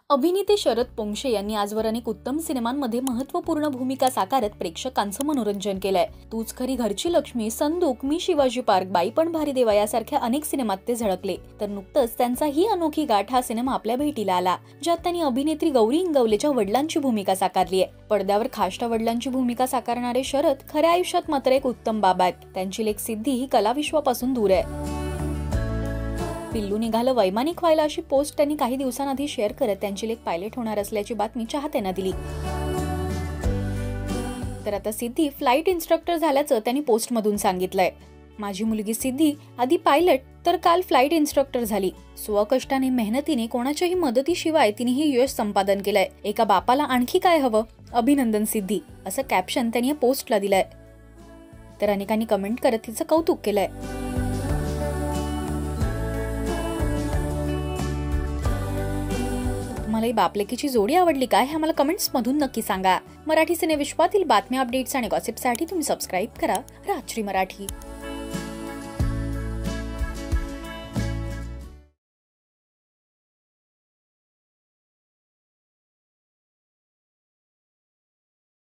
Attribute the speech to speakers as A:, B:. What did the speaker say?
A: अभिनेते शरद पोंक्षे यांनी आजवर अनेक उत्तम सिनेमांमध्ये महत्त्वपूर्ण भूमिका साकारत प्रेक्षकांचं मनोरंजन केलंय। तूच खरी घरची लक्ष्मी, संदूक, मी शिवाजी पार्क, बाई पण भारी देवा यासारख्या अनेक सिनेमात ते झळकले। तर नुकतंच त्यांचा ही अनोखी गाठ हा सिनेमा आपल्या भेटीला आला, ज्यात त्यांनी अभिनेत्री गौरी इंगवलेच्या वडिलांची भूमिका साकारली आहे। पडद्यावर खाष्ट वडिलांची भूमिका साकारणारे शरद खऱ्या आयुष्यात मात्र एक उत्तम बाबा आहेत। त्यांची लेक सिद्धी ही कलाविश्वापासून दूर आहे। पिल्लू निघालं वैमानिक व्हायला अशी पोस्ट त्यांनी काही दिवसांआधी शेअर करत त्यांची लेक पायलट होणार असल्याची बातमी चाहत्यांना दिली। तर आता सिद्धी फ्लाइट इन्स्ट्रक्टर झाल्याचं त्यांनी पोस्टमधून सांगितलंय। माझी मुलगी सिद्धी आधी पायलट तर काल फ्लाइट इन्स्ट्रक्टर झाली। स्वकष्टाने मेहनतीने कोणाच्याही मदतीशिवाय तिने हे यश संपादन केलंय। एका बापाला आणखी काय हवं? अभिनंदन सिद्धी, असं कॅप्शन त्यांनी या पोस्टला दिलंय। तर अनेकांनी कमेंट करत तिचं कौतुक केलंय। तुम्हाला बापलेकीची जोडी आवडली काय हे आम्हाला कमेंट्स मधून नक्की सांगा। मराठी सिनेविश्वातील बातम्या, अपडेट्स आणि गॉसिपसाठी तुम्ही सबस्क्राइब करा राजश्री मराठी।